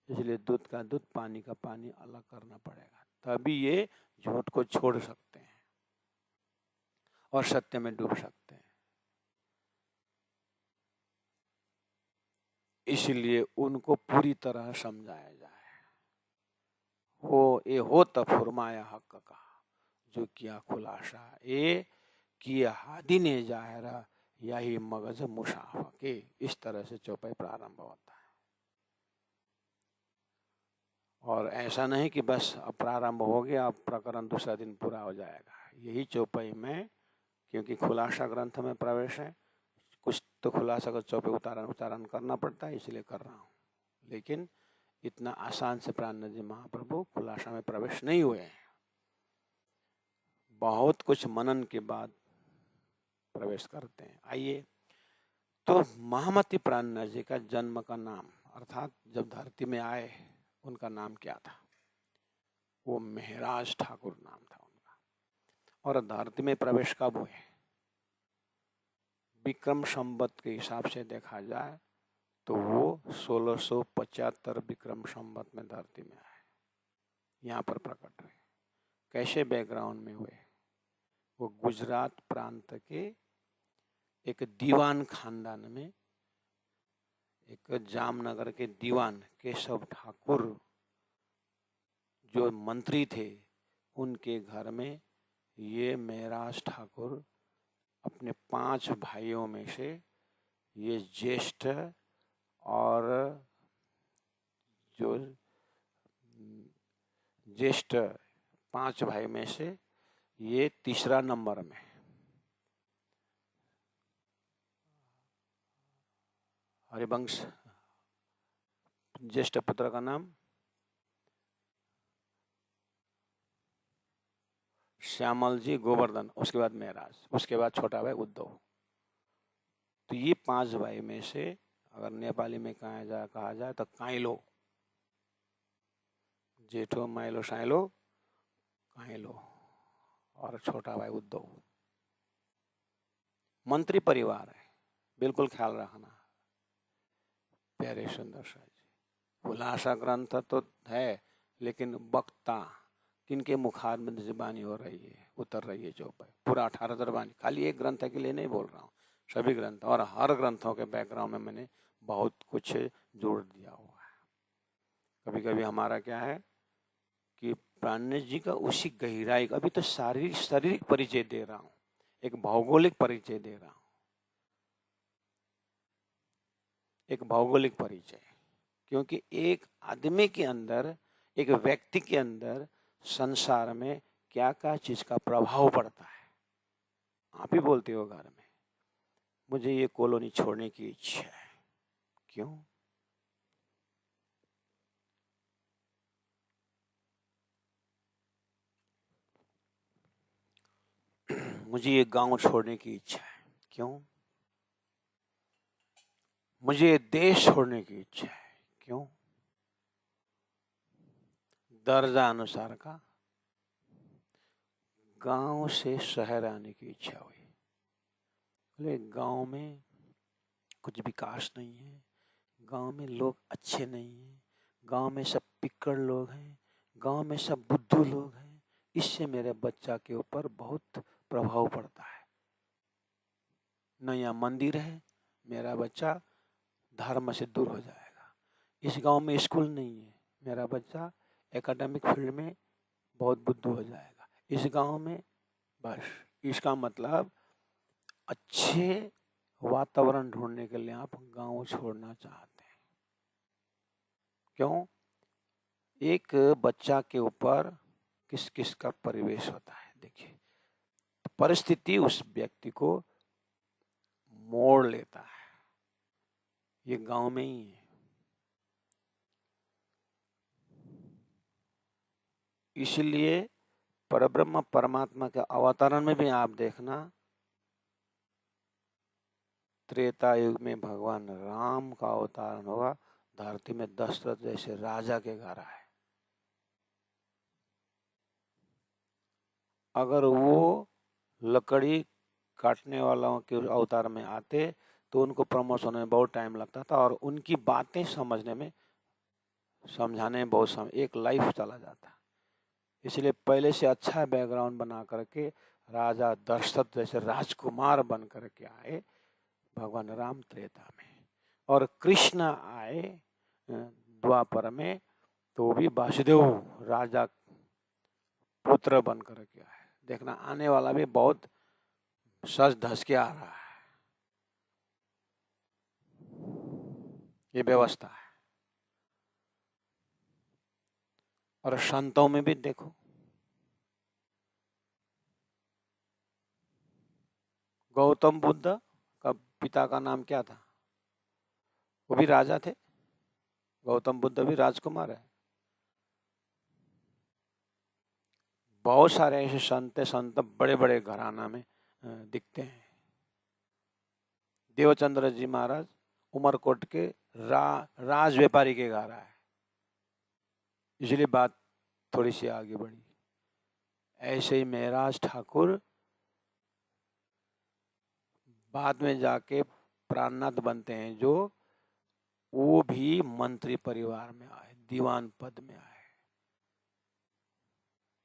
इसलिए दूध का दूध पानी का पानी अलग करना पड़ेगा, तभी ये झूठ को छोड़ सकते हैं और सत्य में डूब सकते हैं। इसलिए उनको पूरी तरह समझाया जाए। हो ये हो तो फुरमाया हक का जो किया खुलासा, ये किया हादी ने जाहिरा यही मगज मुसाफा के, इस तरह से चौपाई प्रारंभ होता है। और ऐसा नहीं कि बस अब प्रारंभ हो गया, अब प्रकरण दूसरा दिन पूरा हो जाएगा। यही चौपाई में, क्योंकि खुलासा ग्रंथ में प्रवेश है, कुछ तो खुलासा का चौपाई उच्चारण करना पड़ता है, इसलिए कर रहा हूँ। लेकिन इतना आसान से प्राण जी महाप्रभु खुलासा में प्रवेश नहीं हुए हैं, बहुत कुछ मनन के बाद प्रवेश करते हैं। आइए, तो महामती प्राण जी का जन्म का नाम, अर्थात जब धरती में आए उनका नाम क्या था? वो मेहराज ठाकुर नाम था उनका। और धरती में प्रवेश कब हुए? विक्रम संवत के हिसाब से देखा जाए तो वो 1675 विक्रम संवत में धरती में आए, यहाँ पर प्रकट हुए। कैसे बैकग्राउंड में हुए? वो गुजरात प्रांत के एक दीवान खानदान में, एक जामनगर के दीवान केशव ठाकुर जो मंत्री थे, उनके घर में ये मेहराज ठाकुर अपने 5 भाइयों में से ये ज्येष्ठ, और जो ज्येष्ठ 5 भाई में से ये तीसरा नंबर में। हरिवंश ज्येष्ठ पुत्र का नाम श्यामल जी गोवर्धन, उसके बाद मेहराज, उसके बाद छोटा भाई उद्धव। तो ये 5 भाई में से अगर नेपाली में कहा जाए तो काइलो, जेठो माइलो साइलो काइलो, और छोटा भाई उद्धव। मंत्री परिवार है, बिल्कुल ख्याल रखना। प्यारे सुंदर शाह जी, खुलासा ग्रंथ तो है, लेकिन वक्ता किनके मुखार में जुबानी हो रही है, उतर रही है चौपाई, पूरा 18 दरबानी, खाली एक ग्रंथ के लिए नहीं बोल रहा हूँ, सभी ग्रंथ, और हर ग्रंथों के बैकग्राउंड में मैंने बहुत कुछ जोड़ दिया हुआ है। कभी कभी हमारा क्या है कि प्राणेश जी का उसी गहराई का, अभी तो शारीरिक परिचय दे रहा हूँ, एक भौगोलिक परिचय दे रहा हूँ, एक भौगोलिक परिचय। क्योंकि एक आदमी के अंदर, एक व्यक्ति के अंदर संसार में क्या क्या चीज का प्रभाव पड़ता है। आप ही बोलते हो घर में, मुझे ये कॉलोनी छोड़ने की इच्छा है, क्यों? मुझे ये गांव छोड़ने की इच्छा है। क्यों? मुझे ये देश छोड़ने की इच्छा है। क्यों? दर्जा अनुसार का गांव से शहर आने की इच्छा हुई। बोले गांव में कुछ विकास नहीं है, गांव में लोग अच्छे नहीं हैं, गांव में सब पिक्कड़ लोग हैं, गांव में सब बुद्धू लोग हैं, इससे मेरे बच्चा के ऊपर बहुत प्रभाव पड़ता है। न यहाँ मंदिर है, मेरा बच्चा धर्म से दूर हो जाएगा। इस गांव में स्कूल नहीं है, मेरा बच्चा एकेडमिक फील्ड में बहुत बुद्धू हो जाएगा। इस गांव में बस, इसका मतलब अच्छे वातावरण ढूंढने के लिए आप गांव छोड़ना चाहते हैं। क्यों? एक बच्चा के ऊपर किस किस का परिवेश होता है। देखिए, परिस्थिति उस व्यक्ति को मोड़ लेता है। ये गांव में ही है। इसलिए परब्रह्म परमात्मा के अवतरण में भी आप देखना, त्रेता युग में भगवान राम का अवतारण होगा, धरती में दशरथ जैसे राजा के घर आए। अगर वो लकड़ी काटने वालों के अवतार में आते तो उनको प्रमोशन होने में बहुत टाइम लगता था और उनकी बातें समझने में, समझाने में बहुत समय, एक लाइफ चला जाता। इसलिए पहले से अच्छा बैकग्राउंड बना करके राजा दशरथ जैसे राजकुमार बन करके आए भगवान राम त्रेता में, और कृष्ण आए द्वापर में, तो भी वासुदेव राजा पुत्र बन करके आए। देखना आने वाला भी बहुत सज धस के आ रहा है। ये व्यवस्था है। और संतों में भी देखो, गौतम बुद्ध का पिता का नाम क्या था? वो भी राजा थे। गौतम बुद्ध भी राजकुमार है। बहुत सारे ऐसे संत बड़े बड़े घराना में दिखते हैं। देवचंद्र जी महाराज उमरकोट के राज व्यापारी के घर आए, इसलिए बात थोड़ी सी आगे बढ़ी। ऐसे ही महराज ठाकुर बाद में जाके प्राणनाथ बनते हैं, जो वो भी मंत्री परिवार में आए, दीवान पद में आए।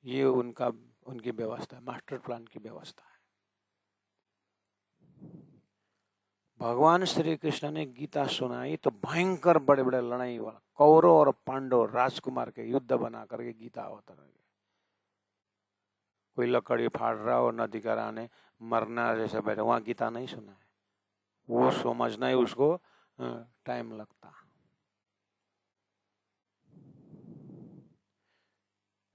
ये उनकी व्यवस्था, मास्टर प्लान की व्यवस्था है। भगवान श्री कृष्ण ने गीता सुनाई तो भयंकर बड़े बड़े लड़ाई वाला कौरव और पांडव राजकुमार के युद्ध बना करके गीता अवतर गए। कोई लकड़ी फाड़ रहा और नदी कराने मरना जैसे बैठे, वहां गीता नहीं सुना है। वो समझना ही उसको टाइम लगता।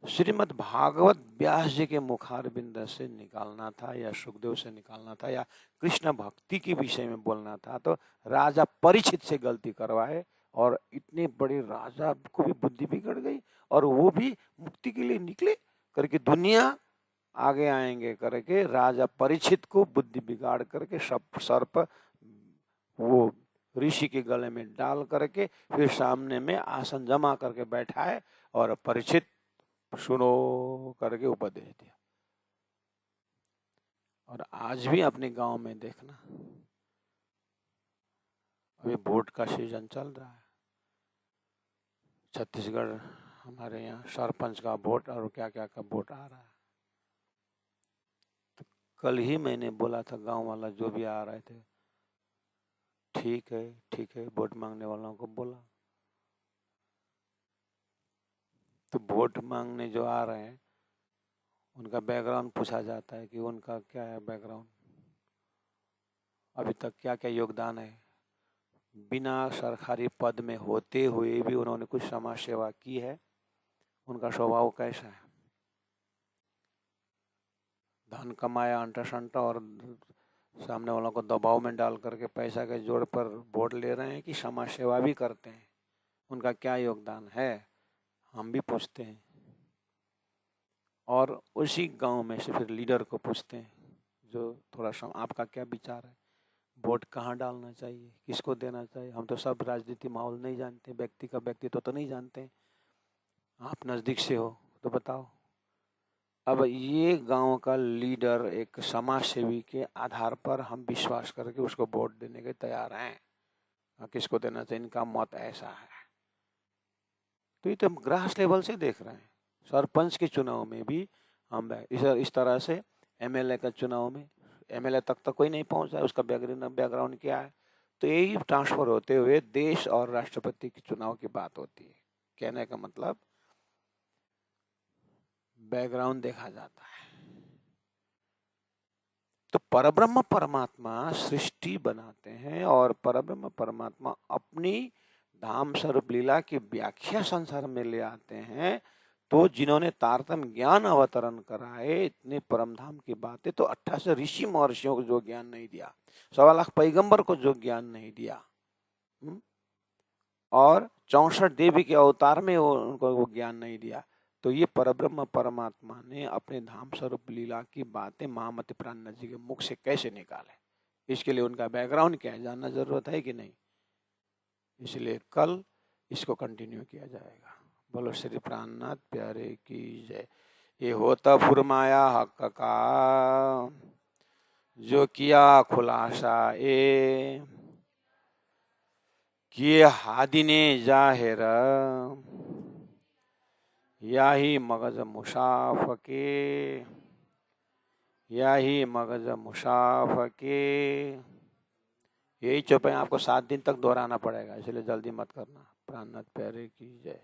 श्रीमद् भागवत व्यास जी के मुखारबिंद से निकालना था, या सुखदेव से निकालना था, या कृष्ण भक्ति के विषय में बोलना था, तो राजा परीक्षित से गलती करवाए, और इतने बड़े राजा को भी बुद्धि बिगड़ गई, और वो भी मुक्ति के लिए निकले करके दुनिया आगे आएंगे करके राजा परीक्षित को बुद्धि बिगाड़ करके सर्प वो ऋषि के गले में डाल करके फिर सामने में आसन जमा करके बैठाए और परीक्षित सुनो करके उपदेश दिया। और आज भी अपने गांव में देखना, अभी वोट का सीजन चल रहा है। छत्तीसगढ़ हमारे यहाँ सरपंच का वोट और क्या क्या का वोट आ रहा है। तो कल ही मैंने बोला था, गांव वाला जो भी आ रहे थे, ठीक है वोट मांगने वालों को बोला, तो वोट मांगने जो आ रहे हैं उनका बैकग्राउंड पूछा जाता है कि उनका क्या है बैकग्राउंड, अभी तक क्या क्या योगदान है, बिना सरकारी पद में होते हुए भी उन्होंने कुछ समाज सेवा की है, उनका स्वभाव कैसा है, धन कमाया अंटा शंटा और सामने वालों को दबाव में डाल करके पैसा के जोर पर वोट ले रहे हैं कि समाज सेवा भी करते हैं, उनका क्या योगदान है हम भी पूछते हैं। और उसी गांव में से फिर लीडर को पूछते हैं जो थोड़ा आपका क्या विचार है, वोट कहाँ डालना चाहिए, किसको देना चाहिए। हम तो सब राजनीति माहौल नहीं जानते, व्यक्ति का व्यक्तित्व तो नहीं जानते, आप नज़दीक से हो तो बताओ। अब ये गांव का लीडर एक समाज सेवी के आधार पर हम विश्वास करके उसको वोट देने के तैयार हैं, किसको देना चाहिए, इनका मत ऐसा है। तो ये तो ग्रास लेवल से देख रहे हैं। सरपंच के चुनाव में भी हम इस तरह से, एमएलए का चुनाव में एमएलए तक कोई नहीं पहुंचा, उसका बैकग्राउंड क्या है। तो यही ट्रांसफर होते हुए देश और राष्ट्रपति के चुनाव की बात होती है। कहने का मतलब बैकग्राउंड देखा जाता है। तो परब्रह्म परमात्मा सृष्टि बनाते हैं और परब्रह्म परमात्मा अपनी धाम स्वरूप लीला की व्याख्या संसार में ले आते हैं। तो जिन्होंने तारतम्य ज्ञान अवतरण कराए, इतने परम धाम की बातें, तो 28 ऋषि महर्षियों को जो ज्ञान नहीं दिया, 1.25 लाख पैगंबर को जो ज्ञान नहीं दिया, और 64 देवी के अवतार में उनको वो ज्ञान नहीं दिया, तो ये परब्रह्म परमात्मा ने अपने धाम स्वरूप लीला की बातें महामति प्राणनाथ जी के मुख से कैसे निकाले। इसके लिए उनका बैकग्राउंड क्या है जानना जरूरत है कि नहीं। इसलिए कल इसको कंटिन्यू किया जाएगा। बोलो श्री प्राणनाथ प्यारे की जय। ये होता फुरमाया हक का जो किया खुलासा, ए किए हादी ने जाहिर, या ही मगज मुसाफ के, या ही मगज मुसाफ के। यही चौपाई आपको 7 दिन तक दोहराना पड़ेगा, इसलिए जल्दी मत करना। प्राणनाथ प्यारे की जय।